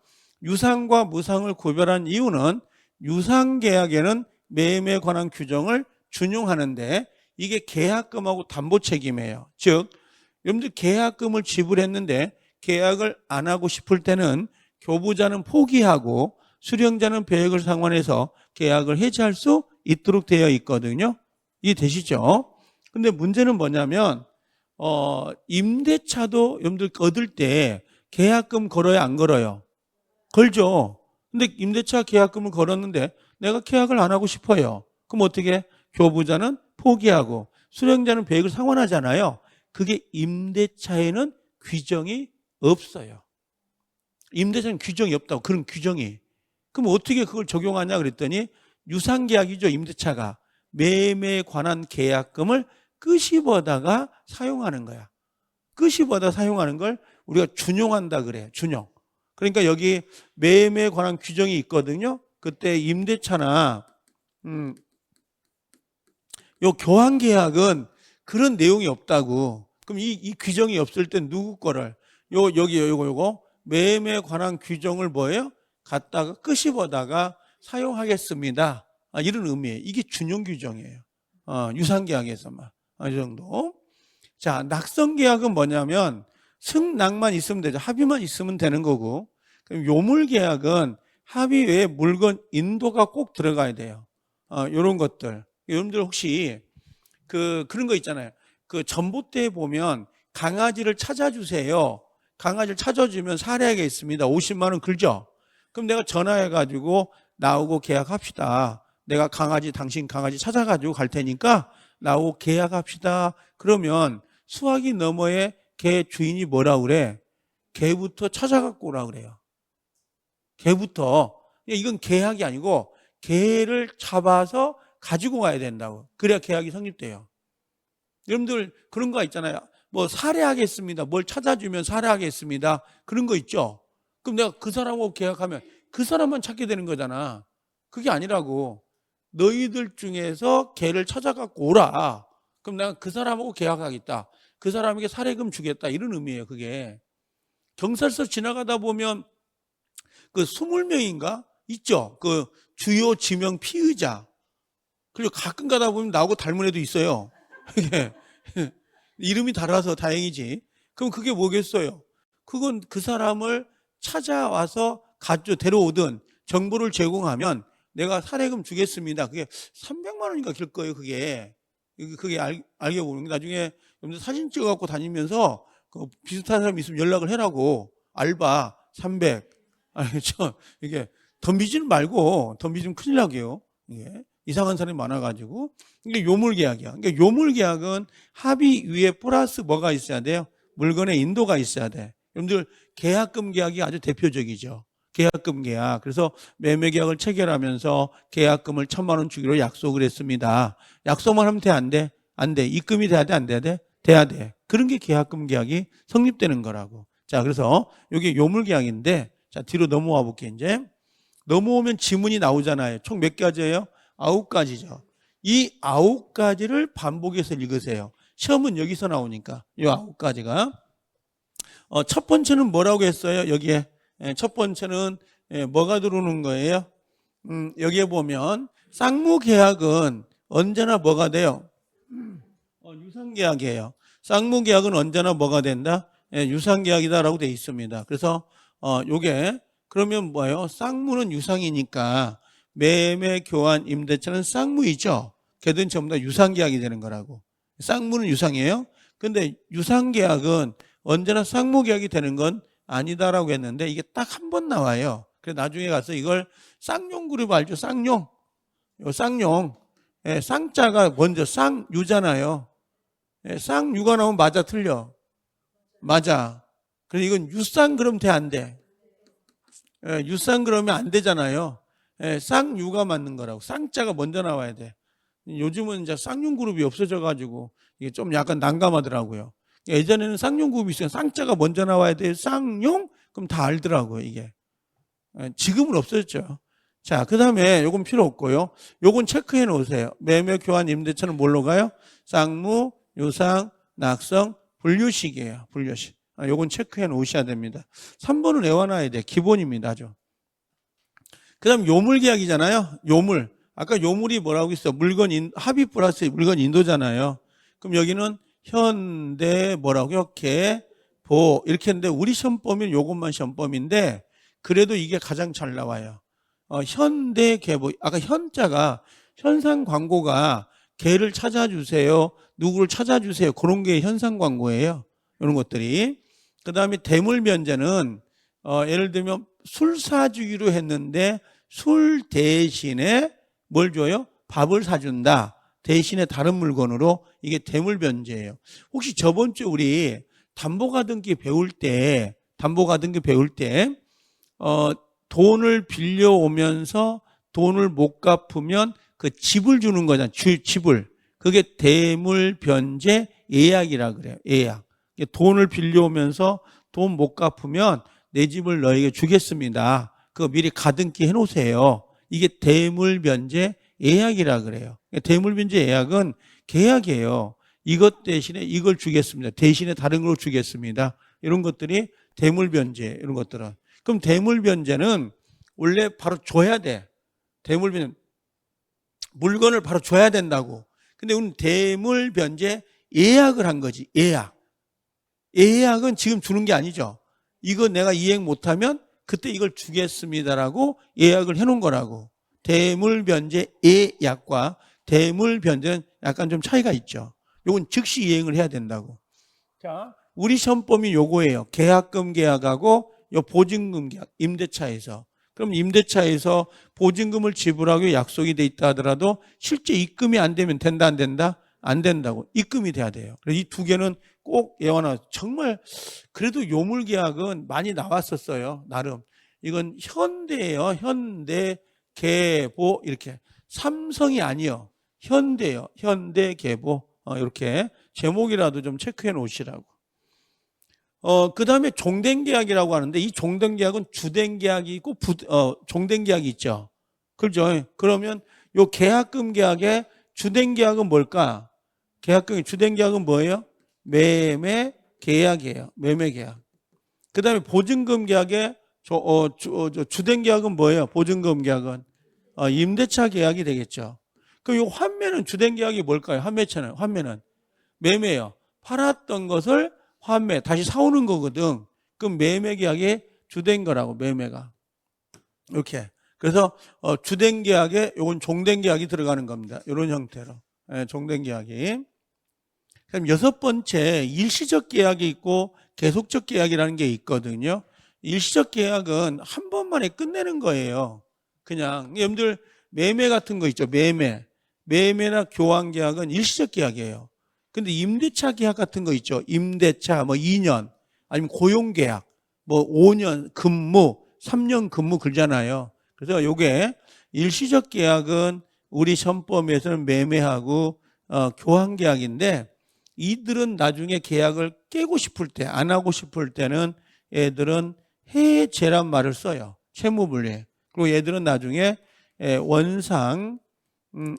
유상과 무상을 구별한 이유는 유상계약에는 매매에 관한 규정을 준용하는데 이게 계약금하고 담보책임이에요. 즉 여러분들 계약금을 지불했는데 계약을 안 하고 싶을 때는 교부자는 포기하고 수령자는 배액을 상환해서 계약을 해지할 수 있도록 되어 있거든요. 이해되시죠? 근데 문제는 뭐냐면 임대차도 여러분들 얻을 때 계약금 걸어야 안 걸어요? 걸죠. 근데 임대차 계약금을 걸었는데 내가 계약을 안 하고 싶어요. 그럼 어떻게? 교부자는 포기하고 수령자는 배액을 상환하잖아요. 그게 임대차에는 규정이 없어요. 임대차는 규정이 없다고. 그런 규정이. 그럼 어떻게 그걸 적용하냐 그랬더니 유상계약이죠. 임대차가. 매매에 관한 계약금을 끄집어다가 사용하는 거야. 끄집어다 사용하는 걸 우리가 준용한다 그래요. 준용. 그러니까 여기 매매에 관한 규정이 있거든요. 그때 임대차나 요 교환계약은 그런 내용이 없다고. 그럼 이 규정이 없을 때 누구 거를 요거 매매에 관한 규정을 뭐예요? 갖다가 끄집어다가 사용하겠습니다. 이런 의미예요. 이게 준용 규정이에요. 유상계약에서만 이 정도. 자, 낙성계약은 뭐냐면 승낙만 있으면 되죠. 합의만 있으면 되는 거고. 그럼 요물계약은 합의 외에 물건 인도가 꼭 들어가야 돼요. 이런 것들. 여러분들 혹시 그런 거 있잖아요. 그 전봇대에 보면 강아지를 찾아주세요. 강아지를 찾아주면 사례가 있습니다. 50만 원 걸죠. 그럼 내가 전화해가지고 나오고 계약합시다. 내가 당신 강아지 찾아가지고 갈 테니까 나오고 계약합시다. 그러면 수화기 너머에 개 주인이 뭐라 그래? 개부터 찾아갖고 오라 그래요. 개부터. 이건 계약이 아니고 개를 잡아서 가지고 가야 된다고. 그래야 계약이 성립돼요. 여러분들 그런 거 있잖아요. 뭐 살해하겠습니다. 뭘 찾아주면 살해하겠습니다. 그런 거 있죠. 그럼 내가 그 사람하고 계약하면 그 사람만 찾게 되는 거잖아. 그게 아니라고. 너희들 중에서 개를 찾아갖고 오라. 그럼 내가 그 사람하고 계약하겠다. 그 사람에게 살해금 주겠다. 이런 의미예요. 그게. 경찰서 지나가다 보면 그 20명인가 있죠. 그 주요 지명 피의자. 그리고 가끔 가다 보면 나하고 닮은 애도 있어요. 이게 이름이 달라서 다행이지. 그럼 그게 뭐겠어요? 그건 그 사람을 찾아와서 데려오든 정보를 제공하면 내가 살해금 주겠습니다. 그게 300만 원인가 길 거예요. 그게 알게 보는 게 나중에 사진 찍어갖고 다니면서 그 비슷한 사람 있으면 연락을 해라고. 알바 300. 알겠죠? 이게 덤비지는 말고 덤비지면 큰일 나게요. 이게 이상한 사람이 많아가지고 이게 요물계약이야. 그러니까 요물계약은 합의 위에 플러스 뭐가 있어야 돼요? 물건의 인도가 있어야 돼. 여러분들 계약금 계약이 아주 대표적이죠. 계약금 계약. 그래서 매매계약을 체결하면서 계약금을 1,000만 원 주기로 약속을 했습니다. 약속만 하면 돼? 안 돼? 안 돼. 입금이 돼야 돼? 안 돼야 돼? 돼야 돼. 그런 게 계약금 계약이 성립되는 거라고. 자, 그래서 이게 요물계약인데, 자, 뒤로 넘어와 볼게요. 이제 넘어오면 지문이 나오잖아요. 총 몇 가지예요? 9가지죠. 이 9가지를 반복해서 읽으세요. 시험은 여기서 나오니까 이 9가지가. 첫 번째는 뭐라고 했어요? 여기에 첫 번째는 뭐가 들어오는 거예요? 여기에 보면 쌍무계약은 언제나 뭐가 돼요? 유상계약이에요. 쌍무계약은 언제나 뭐가 된다? 유상계약이다라고 되어 있습니다. 그래서 요게 그러면 뭐예요? 쌍무는 유상이니까 매매, 교환, 임대차는 쌍무이죠. 걔들은 전부 다 유상계약이 되는 거라고. 쌍무는 유상이에요. 근데 유상계약은 언제나 쌍무계약이 되는 건 아니다라고 했는데 이게 딱 한 번 나와요. 그래서 나중에 가서 이걸 쌍용그룹 알죠? 쌍용. 쌍용. 쌍자가 먼저 쌍유잖아요. 쌍유가 나오면 맞아, 틀려? 맞아. 그래서 이건 유쌍 그럼 돼, 안 돼? 유쌍 그러면 안 되잖아요. 쌍유가 맞는 거라고. 쌍자가 먼저 나와야 돼. 요즘은 이제 쌍용그룹이 없어져가지고 이게 좀 약간 난감하더라고요. 예전에는 쌍용그룹이 있어요. 쌍자가 먼저 나와야 돼. 쌍용? 그럼 다 알더라고요, 이게. 지금은 없어졌죠. 자, 그 다음에 요건 필요 없고요. 요건 체크해 놓으세요. 매매, 교환, 임대차는 뭘로 가요? 쌍무, 유상, 낙성, 분류식이에요. 분류식. 요건 체크해 놓으셔야 됩니다. 3번은 외워놔야 돼. 기본입니다. 아주. 그 다음 요물계약이잖아요. 요물. 아까 요물이 뭐라고 했어? 합의 플러스 물건 인도잖아요. 그럼 여기는 현대 뭐라고요? 보 이렇게 했는데 우리 시험범위는 요것만 시험범위인데 그래도 이게 가장 잘 나와요. 현대 개보. 아까 현자가 현상 광고가 개를 찾아주세요. 누구를 찾아주세요. 그런 게 현상 광고예요. 이런 것들이. 그 다음에 대물변제는 예를 들면 술 사주기로 했는데 술 대신에 뭘 줘요? 밥을 사준다. 대신에 다른 물건으로. 이게 대물변제예요. 혹시 저번 주 우리 담보가등기 배울 때 돈을 빌려오면서 돈을 못 갚으면 그 집을 주는 거잖아요. 집을. 그게 대물변제 예약이라 그래요. 예약. 돈을 빌려오면서 돈 못 갚으면 내 집을 너에게 주겠습니다. 그거 미리 가등기 해놓으세요. 이게 대물변제 예약이라 그래요. 대물변제 예약은 계약이에요. 이것 대신에 이걸 주겠습니다. 대신에 다른 걸 주겠습니다. 이런 것들이 대물변제, 이런 것들은. 그럼 대물변제는 원래 바로 줘야 돼. 대물변제 물건을 바로 줘야 된다고. 근데 우리는 대물변제 예약을 한 거지. 예약은 지금 주는 게 아니죠. 이거 내가 이행 못하면 그때 이걸 주겠습니다라고 예약을 해놓은 거라고. 대물변제 예약과 대물변제는 약간 좀 차이가 있죠. 요건 즉시 이행을 해야 된다고. 자, 우리 시험범위 요거예요. 계약금 계약하고 요 보증금 계약, 임대차에서. 그럼 임대차에서 보증금을 지불하고 약속이 돼 있다 하더라도 실제 입금이 안 되면 된다, 안 된다? 안 된다고. 입금이 돼야 돼요. 그래서 이 두 개는 꼭 외워놔. 정말 그래도 요물계약은 많이 나왔었어요. 나름. 이건 현대예요. 현대, 계보 이렇게. 삼성이 아니요. 현대요. 현대, 계보. 이렇게 제목이라도 좀 체크해 놓으시라고. 그 다음에 종된 계약이라고 하는데 이 종된 계약은 주된 계약이 있고 종된 계약이 있죠. 그렇죠. 그러면 요 계약금 계약의 주된 계약은 뭘까? 계약금의 주된 계약은 뭐예요? 매매 계약이에요. 매매 계약. 그 다음에 보증금 계약의 주된 계약은 뭐예요? 보증금 계약은 임대차 계약이 되겠죠. 그럼 이 환매는 주된 계약이 뭘까요? 환매는 매매예요. 팔았던 것을 환매 다시 사오는 거거든. 그럼 매매 계약의 주된 거라고 매매가 이렇게. 그래서 주된 계약에 요건 종된 계약이 들어가는 겁니다. 이런 형태로 종된 계약이. 그럼 여섯 번째 일시적 계약이 있고 계속적 계약이라는 게 있거든요. 일시적 계약은 한 번만에 끝내는 거예요. 그냥 여러분들 매매 같은 거 있죠. 매매나 교환 계약은 일시적 계약이에요. 근데 임대차 계약 같은 거 있죠. 임대차 뭐 2년 아니면 고용 계약 뭐 5년 근무 3년 근무 그러잖아요. 그래서 요게 일시적 계약은 우리 시험법에서는 매매하고 교환 계약인데 이들은 나중에 계약을 깨고 싶을 때, 안 하고 싶을 때는 얘들은 해제란 말을 써요. 채무분리. 그리고 얘들은 나중에 원상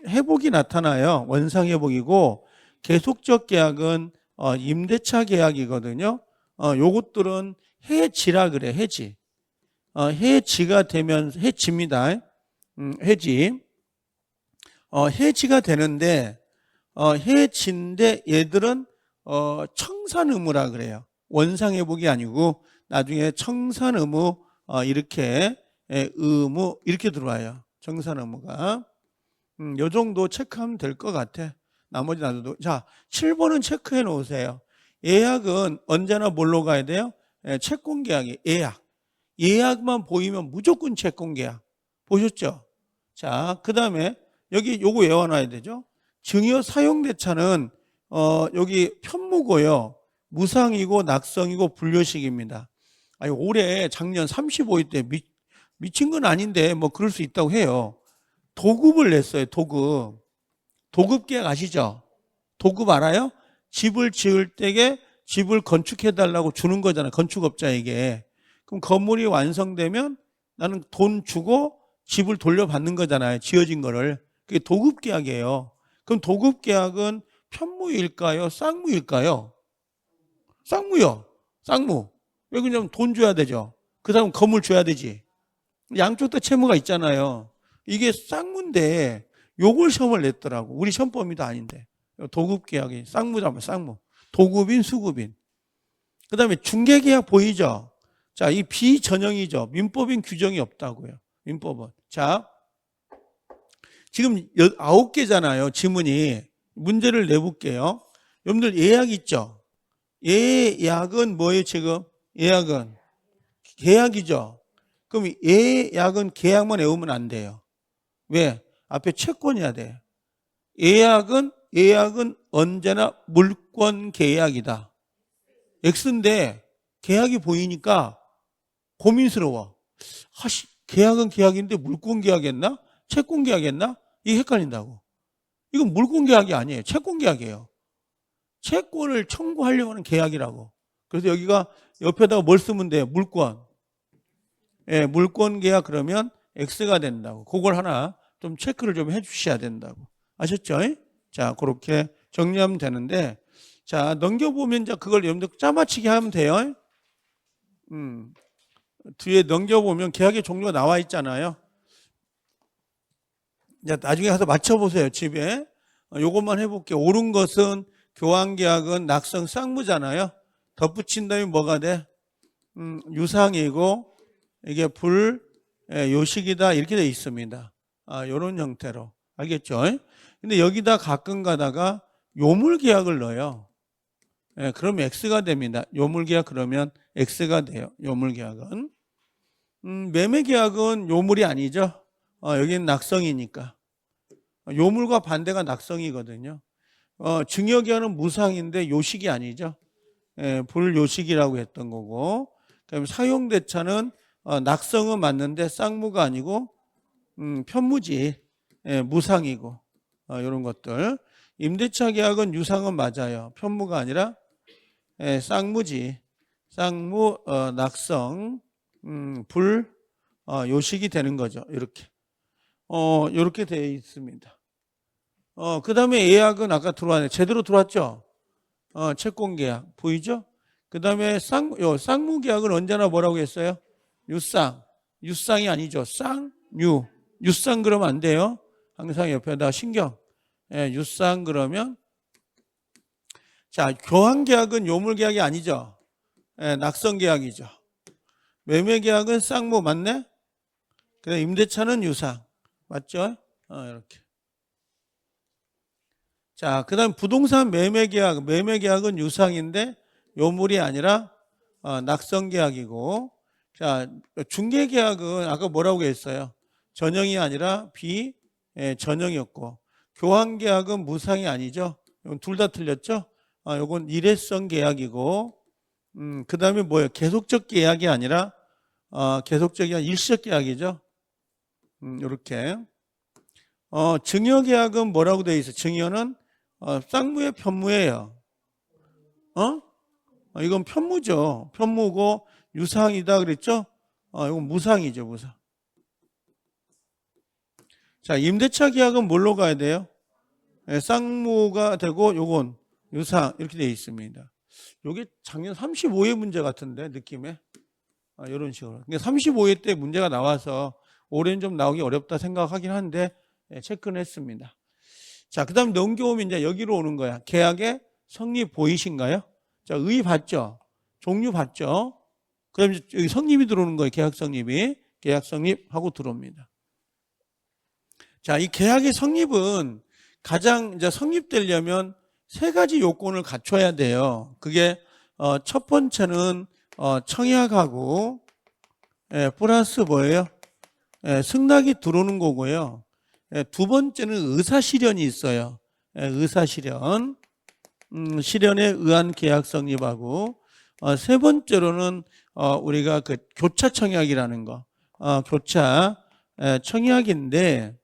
회복이 나타나요. 원상 회복이고 계속적 계약은 임대차 계약이거든요. 요것들은 해지라 그래. 해지. 해지가 되면 해지입니다. 해지. 해지가 되는데 해지인데 얘들은 청산 의무라 그래요. 원상 회복이 아니고 나중에 청산 의무 이렇게 의무 이렇게 들어와요. 청산 의무가. 요 정도 체크하면 될 것 같아. 나머지 놔둬도. 자, 7번은 체크해 놓으세요. 예약은 언제나 뭘로 가야 돼요? 채권 계약이 예약. 예약만 보이면 무조건 채권 계약. 보셨죠? 자, 그 다음에 여기 요거 외워놔야 되죠. 증여 사용대차는 여기 편무고요. 무상이고 낙성이고 분료식입니다. 아니 올해 작년 35일 때 미친 건 아닌데 뭐 그럴 수 있다고 해요. 도급을 냈어요. 도급 계약 아시죠? 도급 알아요? 집을 지을 때에 집을 건축해달라고 주는 거잖아요. 건축업자에게. 그럼 건물이 완성되면 나는 돈 주고 집을 돌려받는 거잖아요. 지어진 거를. 그게 도급 계약이에요. 그럼 도급 계약은 편무일까요? 쌍무일까요? 쌍무요. 쌍무. 왜 그러냐면 돈 줘야 되죠. 그 다음 건물 줘야 되지. 양쪽 다 채무가 있잖아요. 이게 쌍무인데 요걸 시험을 냈더라고. 우리 시험범위도 아닌데. 도급 계약이 쌍무잖아요. 쌍무. 도급인 수급인. 그 다음에 중개계약 보이죠? 자, 이 비전형이죠. 민법인 규정이 없다고요. 민법은. 자, 지금 9개잖아요. 지문이. 문제를 내볼게요. 여러분들 예약 있죠? 예약은 뭐예요, 지금? 예약은 계약이죠. 그럼 예약은 계약만 외우면 안 돼요. 왜? 앞에 채권이야 돼. 예약은 언제나 물권 계약이다. X인데 계약이 보이니까 고민스러워. 계약은 계약인데 물권 계약했나? 채권 계약했나? 이게 헷갈린다고. 이건 물권 계약이 아니에요. 채권 계약이에요. 채권을 청구하려고 하는 계약이라고. 그래서 여기가 옆에다가 뭘 쓰면 돼요? 물권. 예, 물권 계약 그러면 X가 된다고. 그걸 하나 좀 체크를 좀 해주셔야 된다고. 아셨죠? 자, 그렇게 정리하면 되는데, 자, 넘겨보면 이제 그걸 여러분들 짜맞추기 하면 돼요. 뒤에 넘겨보면 계약의 종류가 나와 있잖아요. 이제 나중에 가서 맞춰보세요, 집에. 요것만 해볼게요. 옳은 것은 교환계약은 낙성 쌍무잖아요. 덧붙인 다음에 뭐가 돼? 유상이고, 이게 요식이다. 이렇게 돼 있습니다. 요런 형태로. 알겠죠? 근데 여기다 가끔 가다가 요물계약을 넣어요. 예, 그러면 X가 됩니다. 요물계약 그러면 X가 돼요. 요물계약은. 매매계약은 요물이 아니죠. 여기는 낙성이니까. 요물과 반대가 낙성이거든요. 증여계약은 무상인데 요식이 아니죠. 예, 불요식이라고 했던 거고. 그다음에 사용대차는 낙성은 맞는데 쌍무가 아니고 편무지, 무상이고 이런 것들. 임대차 계약은 유상은 맞아요. 편무가 아니라 쌍무지, 쌍무, 낙성, 불, 요식이 되는 거죠. 이렇게. 이렇게 되어 있습니다. 그 다음에 예약은 아까 들어왔네. 제대로 들어왔죠? 채권 계약. 보이죠? 그 다음에 쌍무 계약은 언제나 뭐라고 했어요? 유쌍. 유쌍이 아니죠. 쌍유. 유쌍 그러면 안 돼요. 항상 옆에다 신경. 유쌍 그러면. 자, 교환 계약은 요물 계약이 아니죠. 낙성 계약이죠. 매매 계약은 쌍무 맞네? 그다음 임대차는 유상. 맞죠? 이렇게. 자, 그 다음 부동산 매매 계약. 매매 계약은 유상인데 요물이 아니라 낙성 계약이고. 자, 중개 계약은 아까 뭐라고 했어요? 전형이 아니라 전형이었고. 교환 계약은 무상이 아니죠. 이건 둘 다 틀렸죠? 이건 일회성 계약이고. 그 다음에 뭐예요? 계속적 계약이 아니라 계속적이 아니라 일시적 계약이죠. 이렇게. 증여 계약은 뭐라고 되어 있어요? 증여는 쌍무의 편무예요. 이건 편무죠. 편무고 유상이다 그랬죠? 이건 무상이죠, 무상. 자, 임대차 계약은 뭘로 가야 돼요? 쌍무가 되고 요건 유상 이렇게 되어 있습니다. 요게 작년 35회 문제 같은데 느낌에 이런 식으로. 그러니까 35회 때 문제가 나와서 올해는 좀 나오기 어렵다 생각하긴 한데 체크는 했습니다. 자, 그 다음 넘겨오면 이제 여기로 오는 거야. 계약의 성립 보이신가요? 자, 의 봤죠? 종류 봤죠? 그럼 여기 성립이 들어오는 거예요. 계약 성립이. 계약 성립하고 들어옵니다. 자, 이 계약의 성립은 가장 이제 성립되려면 세 가지 요건을 갖춰야 돼요. 그게 첫 번째는 청약하고 플러스 뭐예요? 승낙이 들어오는 거고요. 두 번째는 의사실현이 있어요. 의사실현. 실현에 의한 계약 성립하고 세 번째로는 우리가 그 교차 청약이라는 거. 교차 청약인데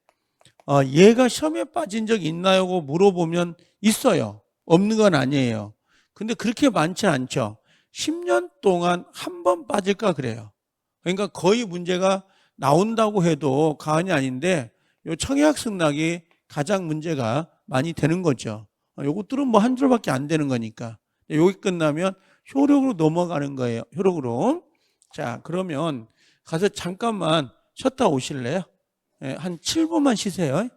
얘가 시험에 빠진 적 있나요? 물어보면 있어요. 없는 건 아니에요. 근데 그렇게 많지 않죠. 10년 동안 한 번 빠질까 그래요. 그러니까 거의 문제가 나온다고 해도 과언이 아닌데 요 청약 승낙이 가장 문제가 많이 되는 거죠. 요것들은 뭐 한 줄밖에 안 되는 거니까. 여기 끝나면 효력으로 넘어가는 거예요. 효력으로. 자, 그러면 가서 잠깐만 쉬었다 오실래요? 한 7분만 쉬세요.